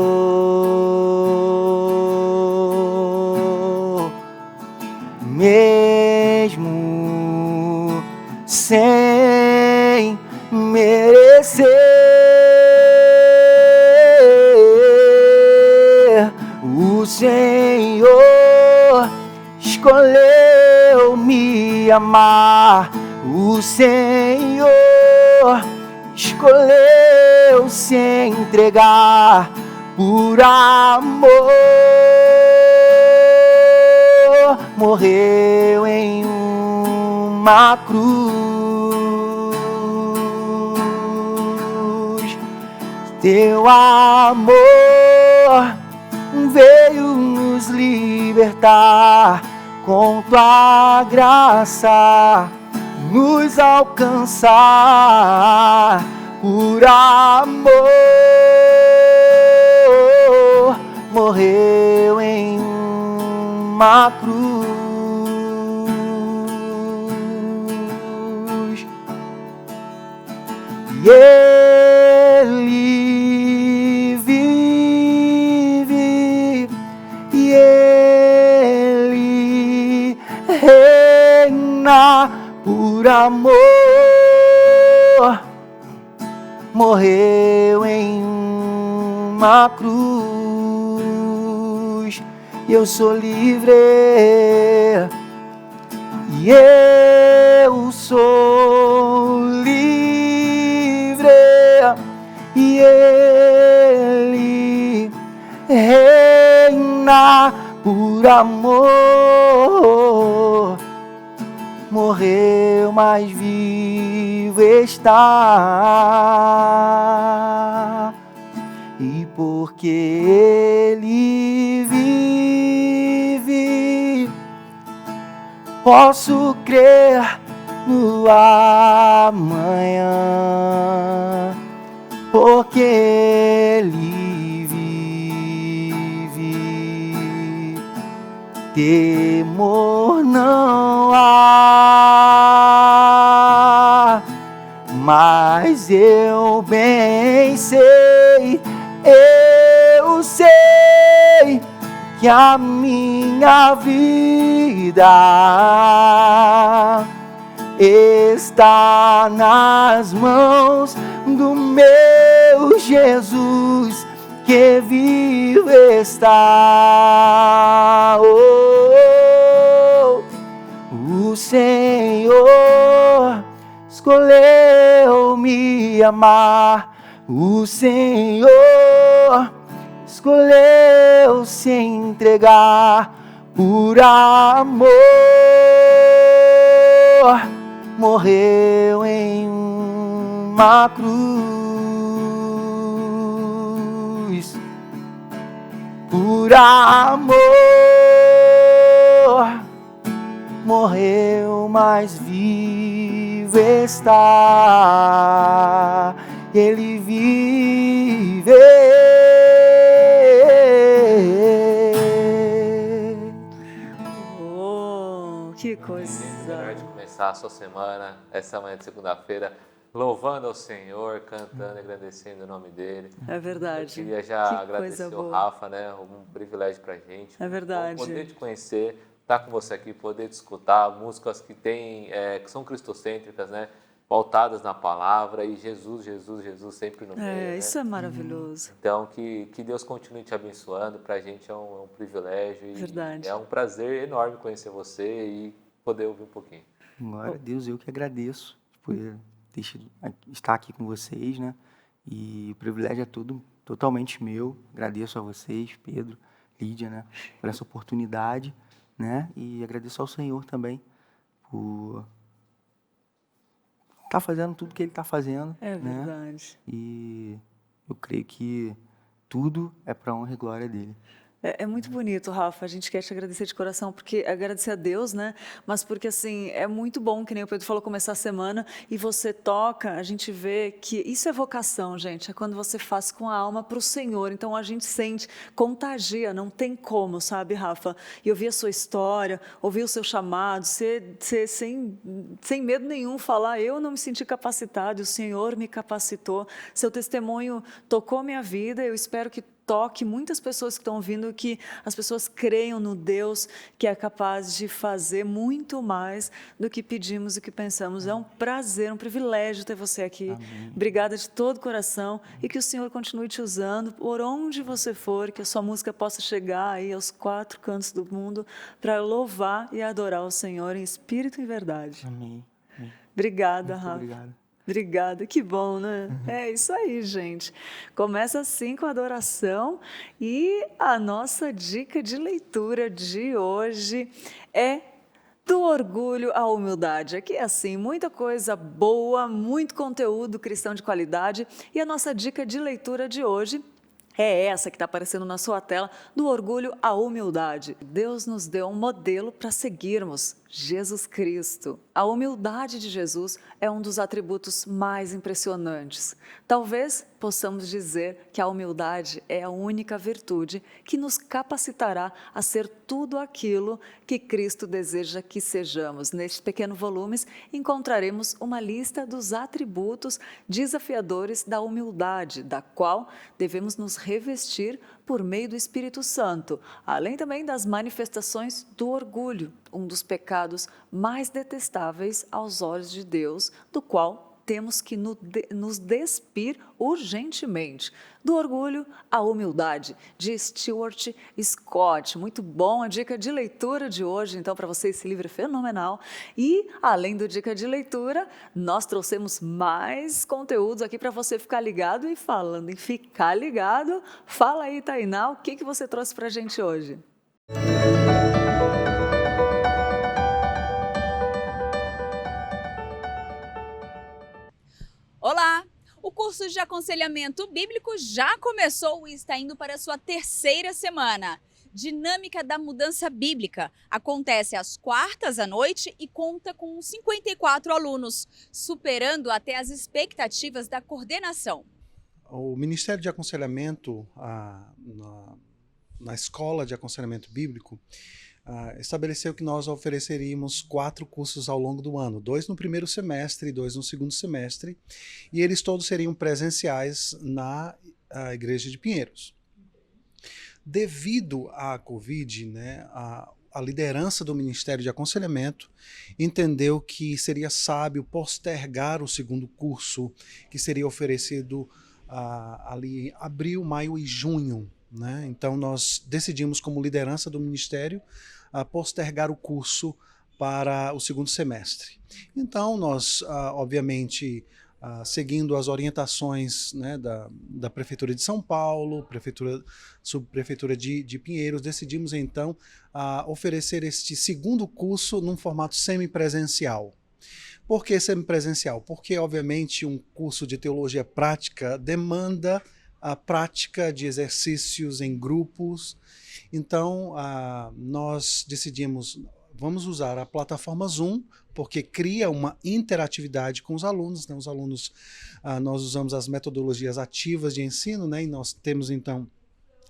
sem merecer. O Senhor escolheu me amar. O Senhor escolheu se entregar por amor. Morreu em uma cruz. Teu amor veio nos libertar, com tua graça nos alcançar. Por amor morreu em uma cruz. E Ele vive, e Ele reina. Por amor morreu em uma cruz. E eu sou livre, e eu sou livre, e Ele reina. Por amor morreu, mas vivo está. E porque Ele vive, posso crer no amanhã. Porque Ele vive, temor não há. Mas eu bem sei, eu sei que a minha vida está nas mãos do meu Jesus, que vivo está. Oh, o Senhor escolheu me amar. O Senhor escolheu se entregar. Por amor morreu em uma cruz. Por amor morreu, mas vivo está. Ele vive. Oh, que coisa! Melhor de começar a sua semana, essa manhã de segunda-feira, louvando ao Senhor, cantando, agradecendo o nome dele. É verdade. Eu queria já Que agradecer coisa o boa. Rafa, né? Um privilégio pra gente. É verdade. Poder te conhecer, estar com você aqui, poder te escutar músicas que que são cristocêntricas, né? Pautadas na palavra e Jesus, Jesus, Jesus sempre no meio. né? Isso é maravilhoso. Então, que Deus continue te abençoando. Pra gente é um privilégio e Verdade. é um prazer enorme conhecer você e poder ouvir um pouquinho. Glória a Deus, eu que agradeço por estar aqui com vocês, né? E o privilégio é tudo totalmente meu. Agradeço a vocês, Pedro, Lídia, né? Por essa oportunidade, né? E agradeço ao Senhor também por estar fazendo tudo que Ele está fazendo, É né? verdade. E eu creio que tudo é para a honra e glória dele. É muito bonito, Rafa. A gente quer te agradecer de coração, porque agradecer a Deus, né? Mas porque assim é muito bom, que nem o Pedro falou, começar a semana e você toca, a gente vê que isso é vocação, gente. É quando você faz com a alma para o Senhor. Então a gente sente, contagia, não tem como, sabe, Rafa? E ouvir a sua história, ouvir o seu chamado, ser sem medo nenhum, falar: eu não me senti capacitado, o Senhor me capacitou. Seu testemunho tocou minha vida. Eu espero que toque muitas pessoas que estão ouvindo, que as pessoas creiam no Deus que é capaz de fazer muito mais do que pedimos e que pensamos. É um prazer, um privilégio ter você aqui. Amém. Obrigada de todo o coração e que o Senhor continue te usando por onde você for, que a sua música possa chegar aí aos 4 cantos do mundo para louvar e adorar o Senhor em espírito e verdade. Amém. Amém. Obrigada, Muito Rafa. obrigado. Obrigada, que bom, né? É isso aí, gente. Começa assim com a adoração e a nossa dica de leitura de hoje é do orgulho à humildade. Aqui é assim, muita coisa boa, muito conteúdo cristão de qualidade e a nossa dica de leitura de hoje é essa que está aparecendo na sua tela, do orgulho à humildade. Deus nos deu um modelo para seguirmos, Jesus Cristo. A humildade de Jesus é um dos atributos mais impressionantes. Talvez possamos dizer que a humildade é a única virtude que nos capacitará a ser tudo aquilo que Cristo deseja que sejamos. Nestes pequenos volumes encontraremos uma lista dos atributos desafiadores da humildade, da qual devemos nos revestir por meio do Espírito Santo, além também das manifestações do orgulho, um dos pecados mais detestáveis aos olhos de Deus, do qual temos que nos despir urgentemente. Do orgulho à humildade, de Stuart Scott. Muito bom a dica de leitura de hoje, então, para você, esse livro é fenomenal. E, além do dica de leitura, nós trouxemos mais conteúdos aqui para você ficar ligado. E falando em ficar ligado, fala aí, Tainá, o que você trouxe para a gente hoje? Olá! O curso de aconselhamento bíblico já começou e está indo para a sua 3ª semana. Dinâmica da Mudança Bíblica acontece às quartas à noite e conta com 54 alunos, superando até as expectativas da coordenação. O Ministério de Aconselhamento, na Escola de Aconselhamento Bíblico, estabeleceu que nós ofereceríamos 4 cursos ao longo do ano, 2 no primeiro semestre e 2 no segundo semestre, e eles todos seriam presenciais na Igreja de Pinheiros. Devido à Covid, né, a liderança do Ministério de Aconselhamento entendeu que seria sábio postergar o segundo curso, que seria oferecido ali em abril, maio e junho, né? Então nós decidimos, como liderança do Ministério, postergar o curso para o segundo semestre. Então nós, obviamente, seguindo as orientações, né, da Prefeitura de São Paulo, Subprefeitura de Pinheiros, decidimos então oferecer este segundo curso num formato semipresencial. Por que semipresencial? Porque, obviamente, um curso de teologia prática demanda a prática de exercícios em grupos. Então, nós decidimos, vamos usar a plataforma Zoom, porque cria uma interatividade com os alunos, né? Os alunos, nós usamos as metodologias ativas de ensino, né? E nós temos, então,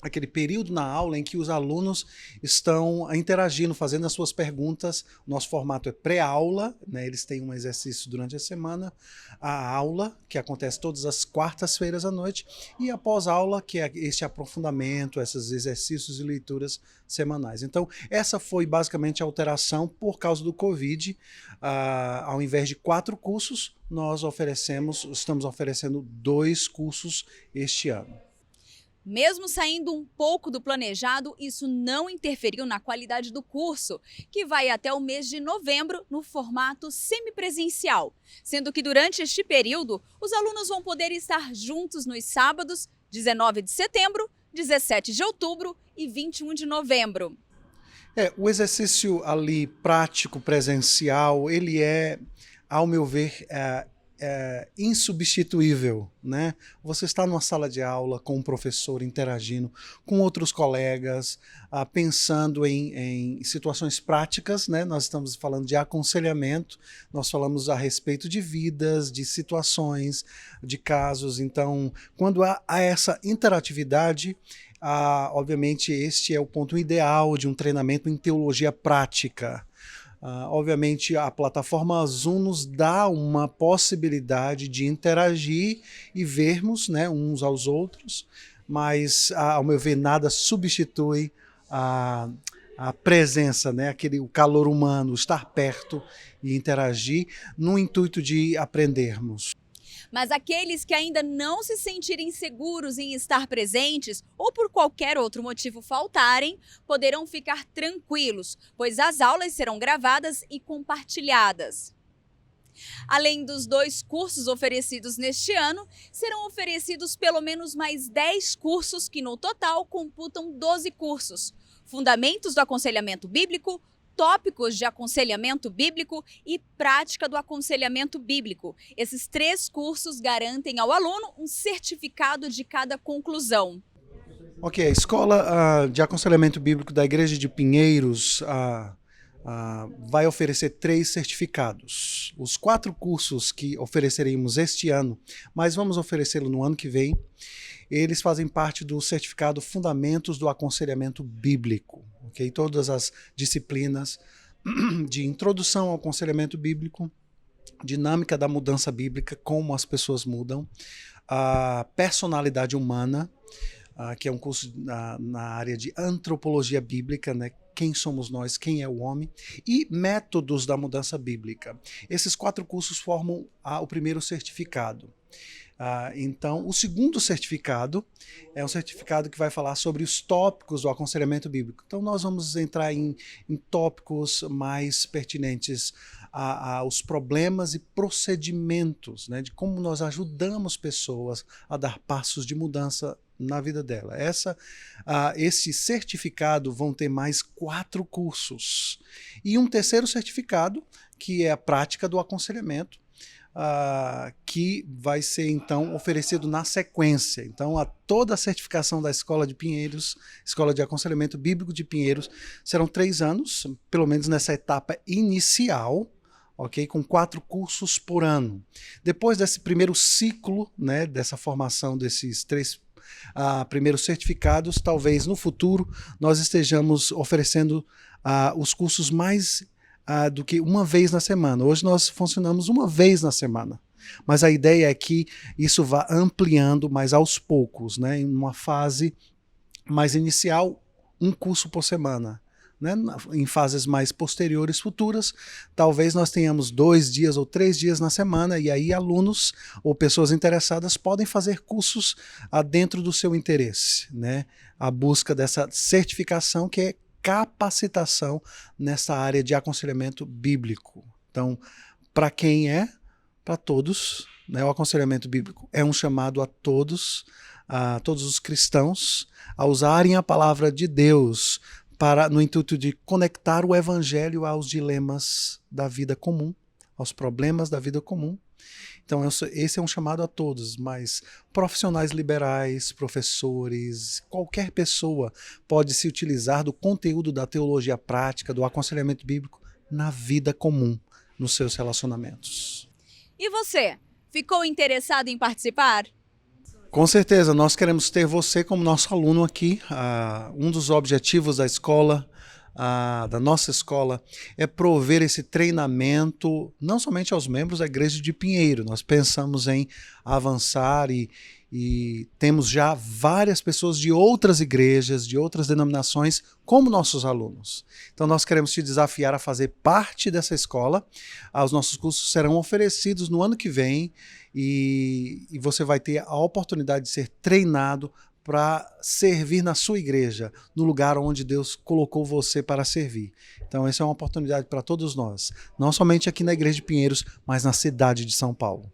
aquele período na aula em que os alunos estão interagindo, fazendo as suas perguntas. Nosso formato é pré-aula, né? Eles têm um exercício durante a semana, a aula, que acontece todas as quartas-feiras à noite, e após aula, que é este aprofundamento, esses exercícios e leituras semanais. Então, essa foi basicamente a alteração por causa do Covid. Ao invés de 4 cursos, nós estamos oferecendo 2 cursos este ano. Mesmo saindo um pouco do planejado, isso não interferiu na qualidade do curso, que vai até o mês de novembro no formato semipresencial, sendo que durante este período os alunos vão poder estar juntos nos sábados, 19 de setembro, 17 de outubro e 21 de novembro. O exercício ali prático, presencial, ele é, ao meu ver, insubstituível, né? Você está numa sala de aula com um professor interagindo com outros colegas, pensando em situações práticas, né? Nós estamos falando de aconselhamento, nós falamos a respeito de vidas, de situações, de casos. Então, quando há essa interatividade, obviamente este é o ponto ideal de um treinamento em teologia prática. Obviamente a plataforma Zoom nos dá uma possibilidade de interagir e vermos, né, uns aos outros, mas, ao meu ver, nada substitui a, a presença, né? O calor humano, estar perto e interagir no intuito de aprendermos. Mas aqueles que ainda não se sentirem seguros em estar presentes ou por qualquer outro motivo faltarem, poderão ficar tranquilos, pois as aulas serão gravadas e compartilhadas. Além dos 2 cursos oferecidos neste ano, serão oferecidos pelo menos mais 10 cursos que no total computam 12 cursos. Fundamentos do aconselhamento bíblico, tópicos de aconselhamento bíblico e prática do aconselhamento bíblico. Esses 3 cursos garantem ao aluno um certificado de cada conclusão. Ok, a Escola de Aconselhamento Bíblico da Igreja de Pinheiros vai oferecer 3 certificados. Os 4 cursos que ofereceremos este ano, mas vamos oferecê-lo no ano que vem, eles fazem parte do certificado Fundamentos do Aconselhamento Bíblico. Okay? Todas as disciplinas de introdução ao aconselhamento bíblico, dinâmica da mudança bíblica, como as pessoas mudam, a personalidade humana, que é um curso na área de antropologia bíblica, né? Quem somos nós, quem é o homem, e métodos da mudança bíblica. Esses 4 cursos formam o primeiro certificado. Então, o segundo certificado é um certificado que vai falar sobre os tópicos do aconselhamento bíblico. Então, nós vamos entrar em tópicos mais pertinentes aos problemas e procedimentos, né, de como nós ajudamos pessoas a dar passos de mudança na vida dela. Esse certificado vão ter mais 4 cursos. E um terceiro certificado, que é a prática do aconselhamento, que vai ser então oferecido na sequência. Então, toda a certificação da Escola de Pinheiros, Escola de Aconselhamento Bíblico de Pinheiros, serão 3 anos, pelo menos nessa etapa inicial, ok? Com 4 cursos por ano. Depois desse primeiro ciclo, né, dessa formação desses 3 primeiros certificados, talvez no futuro nós estejamos oferecendo os cursos mais do que uma vez na semana. Hoje nós funcionamos uma vez na semana, mas a ideia é que isso vá ampliando mais aos poucos, né? Em uma fase mais inicial, um curso por semana. Né? Em fases mais posteriores, futuras, talvez nós tenhamos 2 dias ou 3 dias na semana, e aí alunos ou pessoas interessadas podem fazer cursos dentro do seu interesse, né? A busca dessa certificação, que é capacitação nessa área de aconselhamento bíblico. Então, para quem é? Para todos, né? O aconselhamento bíblico é um chamado a todos os cristãos, a usarem a palavra de Deus no intuito de conectar o evangelho aos dilemas da vida comum, aos problemas da vida comum. Então, esse é um chamado a todos, mas profissionais liberais, professores, qualquer pessoa pode se utilizar do conteúdo da teologia prática, do aconselhamento bíblico na vida comum, nos seus relacionamentos. E você, ficou interessado em participar? Com certeza, nós queremos ter você como nosso aluno aqui. Um dos objetivos da escola, da nossa escola, é prover esse treinamento não somente aos membros da Igreja de Pinheiro. Nós pensamos em avançar e temos já várias pessoas de outras igrejas, de outras denominações, como nossos alunos. Então nós queremos te desafiar a fazer parte dessa escola. Os nossos cursos serão oferecidos no ano que vem e você vai ter a oportunidade de ser treinado para servir na sua igreja, no lugar onde Deus colocou você para servir. Então essa é uma oportunidade para todos nós, não somente aqui na Igreja de Pinheiros, mas na cidade de São Paulo.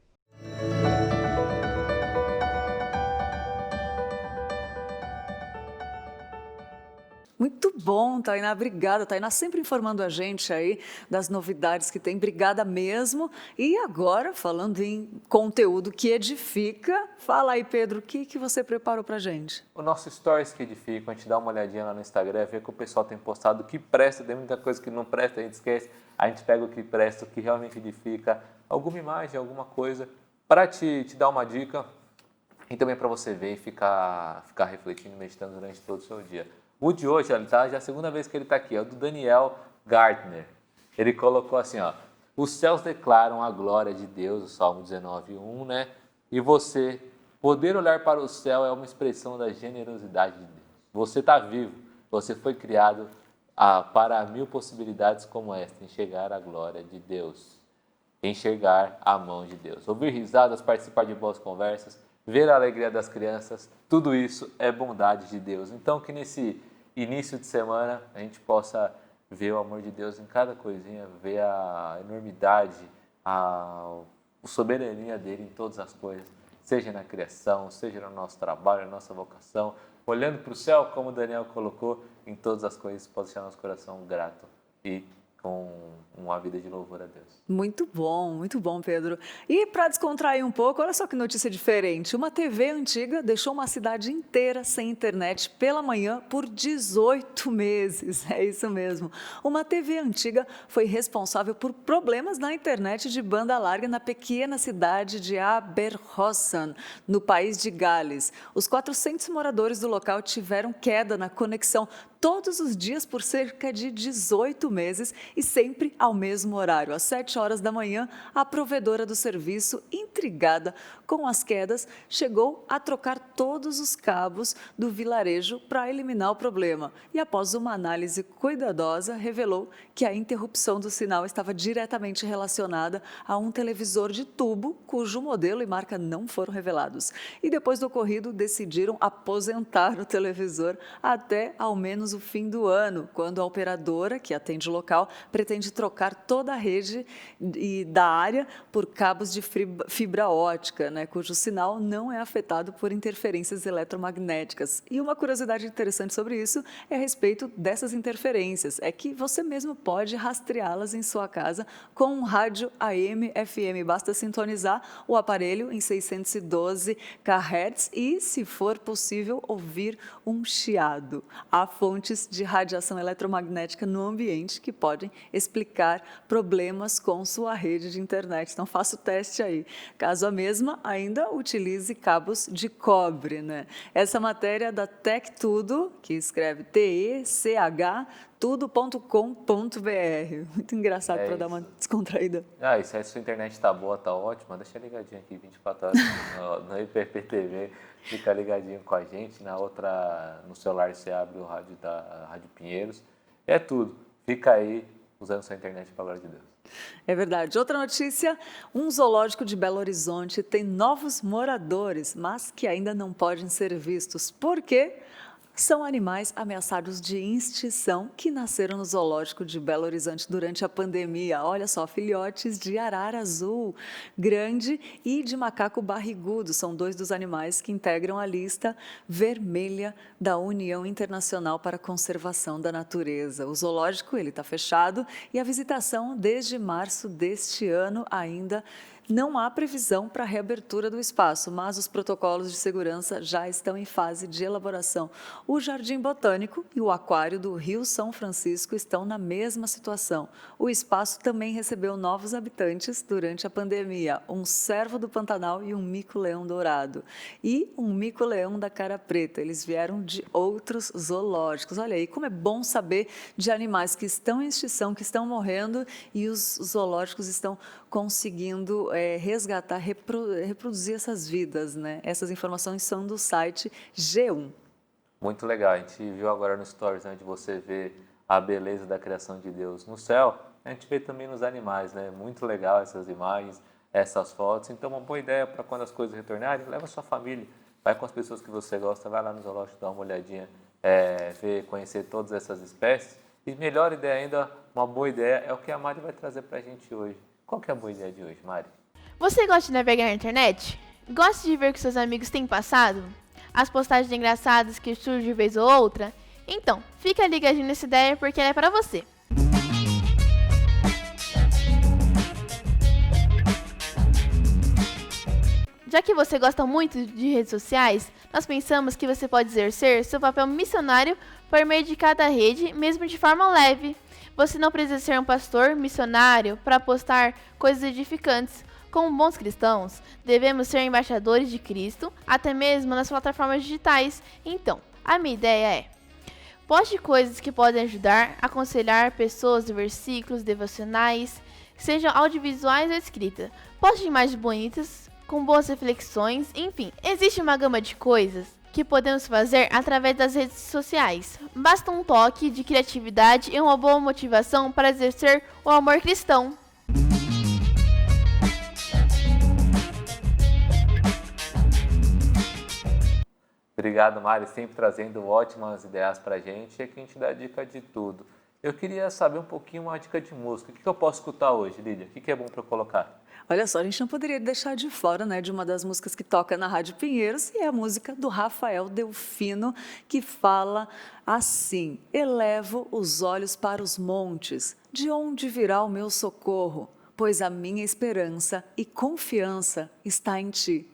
Muito bom, Tainá, obrigada. Tainá sempre informando a gente aí das novidades que tem, obrigada mesmo. E agora, falando em conteúdo que edifica, fala aí, Pedro, o que você preparou pra gente? O nosso Stories que edifica, a gente dá uma olhadinha lá no Instagram, vê que o pessoal tem postado o que presta, tem muita coisa que não presta, a gente esquece, a gente pega o que presta, o que realmente edifica, alguma imagem, alguma coisa, para te dar uma dica e também para você ver e ficar refletindo, meditando durante todo o seu dia. O de hoje, já é a segunda vez que ele está aqui, é o do Daniel Gardner. Ele colocou assim, ó: os céus declaram a glória de Deus, o Salmo 19:1, né? E você Poder olhar para o céu é uma expressão da generosidade de Deus. Você está vivo, você foi criado para 1000 possibilidades como esta, enxergar a glória de Deus, enxergar a mão de Deus. Ouvir risadas, participar de boas conversas, ver a alegria das crianças, tudo isso é bondade de Deus. Então que nesse início de semana a gente possa ver o amor de Deus em cada coisinha, ver a enormidade, a soberania dele em todas as coisas, seja na criação, seja no nosso trabalho, na nossa vocação, olhando para o céu, como o Daniel colocou, em todas as coisas, pode deixar nosso coração grato e com uma vida de louvor a Deus. Muito bom, Pedro. E para descontrair um pouco, olha só que notícia diferente. Uma TV antiga deixou uma cidade inteira sem internet pela manhã por 18 meses. É isso mesmo. Uma TV antiga foi responsável por problemas na internet de banda larga na pequena cidade de Aberystwyth, no país de Gales. Os 400 moradores do local tiveram queda na conexão todos os dias por cerca de 18 meses e sempre ao mesmo horário. Às 7 horas da manhã, a provedora do serviço, intrigada com as quedas, chegou a trocar todos os cabos do vilarejo para eliminar o problema. E após uma análise cuidadosa, revelou que a interrupção do sinal estava diretamente relacionada a um televisor de tubo, cujo modelo e marca não foram revelados. E depois do ocorrido, decidiram aposentar o televisor até ao menos o fim do ano, quando a operadora, que atende o local, pretende trocar toda a rede da área por cabos de fibra ótica, cujo sinal não é afetado por interferências eletromagnéticas. E uma curiosidade interessante sobre isso é a respeito dessas interferências, é que você mesmo pode rastreá-las em sua casa com um rádio AM, FM. Basta sintonizar o aparelho em 612 kHz e, se for possível, ouvir um chiado. Há fontes de radiação eletromagnética no ambiente que podem explicar problemas com sua rede de internet. Então, faça o teste aí. Caso a mesma ainda utilize cabos de cobre, Essa matéria é da Tech Tudo, que escreve TECH, tudo.com.br. Muito engraçado para dar uma descontraída. E se a sua internet está boa, está ótima, deixa ligadinho aqui 24 horas no IPP-TV. Fica ligadinho com a gente. No celular você abre o rádio da Rádio Pinheiros. É tudo. Fica aí usando sua internet para a glória de Deus. É verdade. Outra notícia, um zoológico de Belo Horizonte tem novos moradores, mas que ainda não podem ser vistos. Por quê? São animais ameaçados de extinção que nasceram no zoológico de Belo Horizonte durante a pandemia. Olha só, filhotes de arara azul grande e de macaco barrigudo. São 2 dos animais que integram a lista vermelha da União Internacional para a Conservação da Natureza. O zoológico está fechado e a visitação desde março deste ano ainda não há previsão para a reabertura do espaço, mas os protocolos de segurança já estão em fase de elaboração. O Jardim Botânico e o Aquário do Rio São Francisco estão na mesma situação. O espaço também recebeu novos habitantes durante a pandemia, um cervo do Pantanal e um mico-leão dourado. E um mico-leão da cara preta. Eles vieram de outros zoológicos. Olha aí, como é bom saber de animais que estão em extinção, que estão morrendo e os zoológicos estão conseguindo resgatar, reproduzir essas vidas, Essas informações são do site G1. Muito legal. A gente viu agora no Stories, onde você vê a beleza da criação de Deus no céu. A gente vê também nos animais, Muito legal essas imagens, essas fotos. Então, uma boa ideia para quando as coisas retornarem, leva a sua família, vai com as pessoas que você gosta, vai lá no zoológico, dá uma olhadinha, conhecer todas essas espécies. E melhor ideia ainda, uma boa ideia, é o que a Mari vai trazer para a gente hoje. Qual que é a boa ideia de hoje, Mari? Você gosta de navegar na internet? Gosta de ver o que seus amigos têm passado? As postagens engraçadas que surgem de vez ou outra? Então, fica ligadinho nessa ideia porque ela é para você. Já que você gosta muito de redes sociais, nós pensamos que você pode exercer seu papel missionário por meio de cada rede, mesmo de forma leve. Você não precisa ser um pastor missionário para postar coisas edificantes. Como bons cristãos, devemos ser embaixadores de Cristo, até mesmo nas plataformas digitais. Então, a minha ideia é: poste coisas que podem ajudar, aconselhar pessoas de versículos devocionais, sejam audiovisuais ou escritas. Poste imagens bonitas, com boas reflexões, enfim, existe uma gama de coisas que podemos fazer através das redes sociais. Basta um toque de criatividade e uma boa motivação para exercer o amor cristão. Obrigado, Mari, sempre trazendo ótimas ideias para a gente. E aqui a gente dá dica de tudo. Eu queria saber um pouquinho uma dica de música. O que eu posso escutar hoje, Lídia? O que é bom para eu colocar? Olha só, a gente não poderia deixar de fora, né, de uma das músicas que toca na Rádio Pinheiros, e é a música do Rafael Delfino, que fala assim: elevo os olhos para os montes, de onde virá o meu socorro? Pois a minha esperança e confiança está em ti.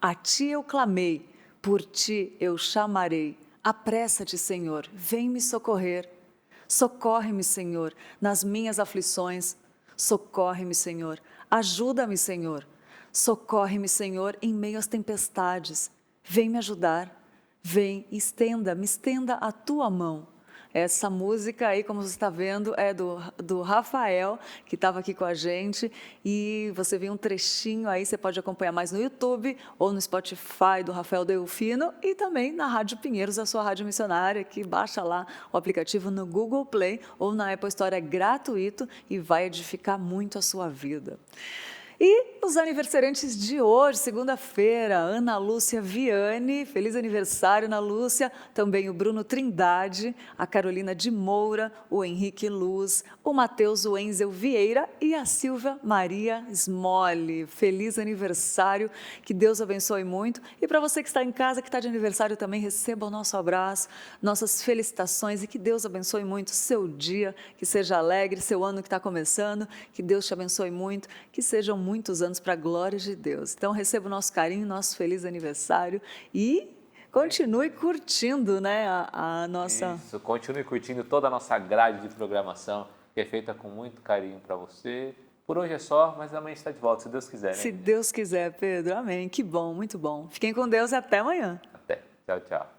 A ti eu clamei, por ti eu chamarei. Apressa-te, Senhor, vem me socorrer. Socorre-me, Senhor, nas minhas aflições. Socorre-me, Senhor. Ajuda-me, Senhor. Socorre-me, Senhor, em meio às tempestades. Vem me ajudar. Vem, me estenda a tua mão. Essa música aí, como você está vendo, é do Rafael, que estava aqui com a gente. E você viu um trechinho aí, você pode acompanhar mais no YouTube ou no Spotify do Rafael Delfino e também na Rádio Pinheiros, a sua rádio missionária, que baixa lá o aplicativo no Google Play ou na Apple Store, é gratuito e vai edificar muito a sua vida. E os aniversariantes de hoje, segunda-feira, Ana Lúcia Viane, feliz aniversário, Ana Lúcia, também o Bruno Trindade, a Carolina de Moura, o Henrique Luz, o Matheus Wenzel Vieira e a Silvia Maria Smolli. Feliz aniversário, que Deus abençoe muito. E para você que está em casa, que está de aniversário também, receba o nosso abraço, nossas felicitações e que Deus abençoe muito seu dia, que seja alegre, seu ano que está começando, que Deus te abençoe muito, que sejam muitos anos para a glória de Deus. Então, receba o nosso carinho, nosso feliz aniversário e continue curtindo, né, a nossa... Isso, continue curtindo toda a nossa grade de programação, que é feita com muito carinho para você. Por hoje é só, mas amanhã está de volta, se Deus quiser, né? Se Deus quiser, Pedro. Amém. Que bom, muito bom. Fiquem com Deus e até amanhã. Até. Tchau, tchau.